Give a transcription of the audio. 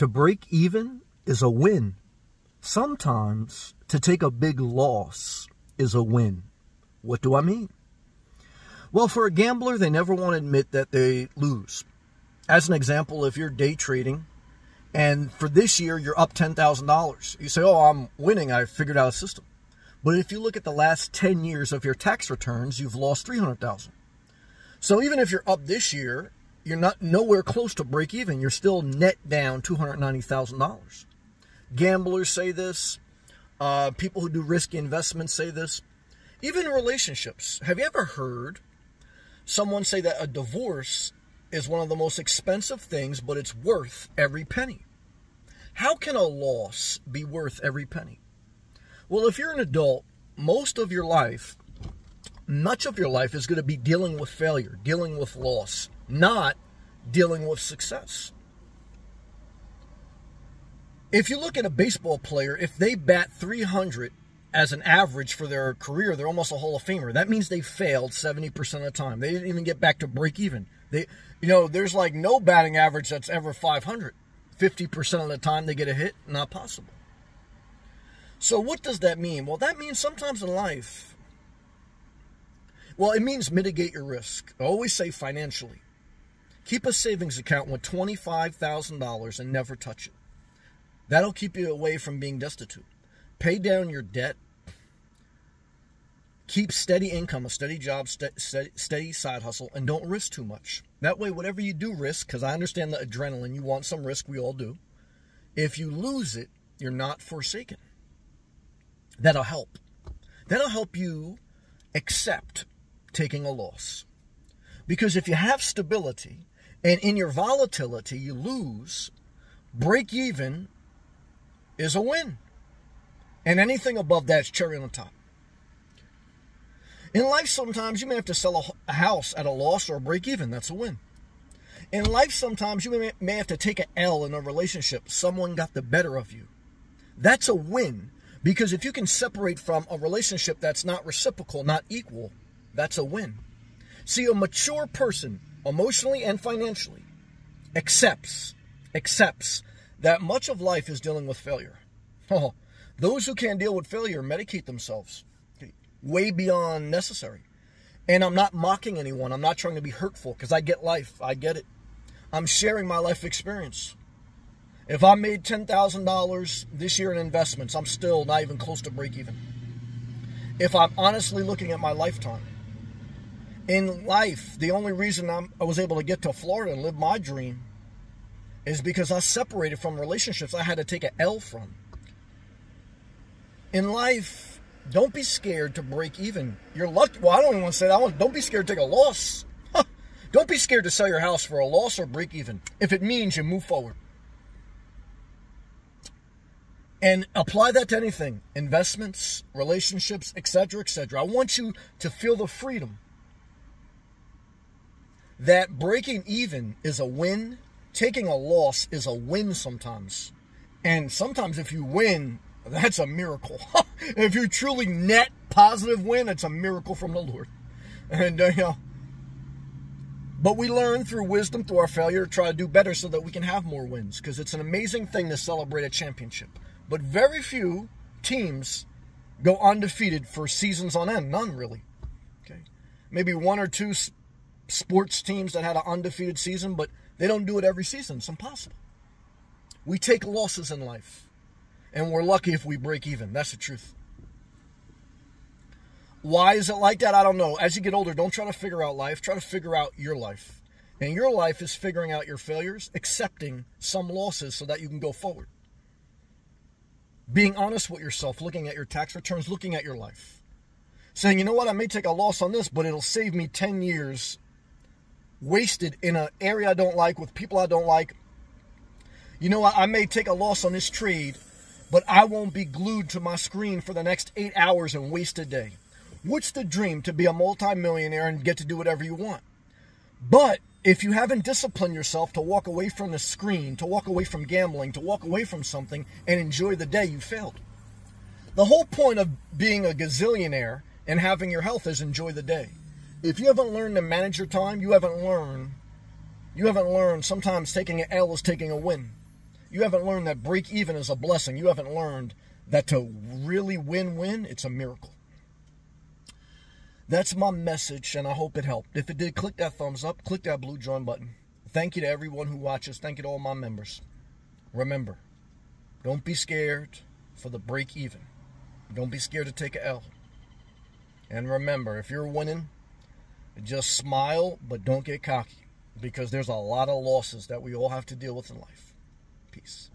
To break even is a win. Sometimes to take a big loss is a win. What do I mean? Well, for a gambler, they never want to admit that they lose. As an example, if you're day trading and for this year you're up $10,000, you say, oh, I'm winning, I figured out a system. But if you look at the last 10 years of your tax returns, you've lost $300,000. So even if you're up this year, you're not nowhere close to break even. You're still net down $290,000. Gamblers say this. People who do risky investments say this. Even in relationships. Have you ever heard someone say that a divorce is one of the most expensive things, but it's worth every penny? How can a loss be worth every penny? Well, if you're an adult, much of your life is going to be dealing with failure, dealing with loss, not dealing with success. If you look at a baseball player, if they bat 300 as an average for their career, they're almost a Hall of Famer. That means they failed 70% of the time. They didn't even get back to break even. There's like no batting average that's ever 500. 50% of the time they get a hit, not possible. So what does that mean? Well, that means sometimes in life, it means mitigate your risk. I always say financially. Keep a savings account with $25,000 and never touch it. That'll keep you away from being destitute. Pay down your debt. Keep steady income, a steady job, steady side hustle, and don't risk too much. That way, whatever you do risk, because I understand the adrenaline, you want some risk, we all do. If you lose it, you're not forsaken. That'll help. That'll help you accept taking a loss. Because if you have stability, and in your volatility you lose, break even is a win. And anything above that is cherry on the top. In life, sometimes you may have to sell a house at a loss or a break even. That's a win. In life, sometimes you may have to take an L in a relationship. Someone got the better of you. That's a win. Because if you can separate from a relationship that's not reciprocal, not equal, that's a win. See, a mature person, emotionally and financially, accepts that much of life is dealing with failure. Oh, those who can't deal with failure medicate themselves way beyond necessary. And I'm not mocking anyone. I'm not trying to be hurtful because I get life. I get it. I'm sharing my life experience. If I made $10,000 this year in investments, I'm still not even close to break even. If I'm honestly looking at my lifetime. In life, the only reason I was able to get to Florida and live my dream is because I separated from relationships I had to take an L from. In life, don't be scared to break even. You're lucky. Well, I don't even want to say that. Don't be scared to take a loss. Don't be scared to sell your house for a loss or break even if it means you move forward. And apply that to anything. Investments, relationships, etc., etc. I want you to feel the freedom that breaking even is a win. Taking a loss is a win sometimes. And sometimes if you win, that's a miracle. If you truly net positive win, it's a miracle from the Lord. And, but we learn through wisdom, through our failure, to try to do better so that we can have more wins. Because it's an amazing thing to celebrate a championship. But very few teams go undefeated for seasons on end. None, really. Okay, maybe one or two sports teams that had an undefeated season, but they don't do it every season. It's impossible. We take losses in life, and we're lucky if we break even. That's the truth. Why is it like that? I don't know. As you get older, don't try to figure out life. Try to figure out your life. And your life is figuring out your failures, accepting some losses so that you can go forward. Being honest with yourself, looking at your tax returns, looking at your life. Saying, you know what, I may take a loss on this, but it'll save me 10 years wasted in an area I don't like, with people I don't like. You know what, I may take a loss on this trade, but I won't be glued to my screen for the next 8 hours and waste a day. What's the dream? To be a multimillionaire and get to do whatever you want. But if you haven't disciplined yourself to walk away from the screen, to walk away from gambling, to walk away from something and enjoy the day, you failed. The whole point of being a gazillionaire and having your health is enjoy the day. If you haven't learned to manage your time, you haven't learned sometimes taking an L is taking a win. You haven't learned that break even is a blessing. You haven't learned that to really win-win, it's a miracle. That's my message, and I hope it helped. If it did, click that thumbs up, click that blue join button. Thank you to everyone who watches. Thank you to all my members. Remember, don't be scared for the break even. Don't be scared to take a L. And remember, if you're winning, just smile, but don't get cocky, because there's a lot of losses that we all have to deal with in life. Peace.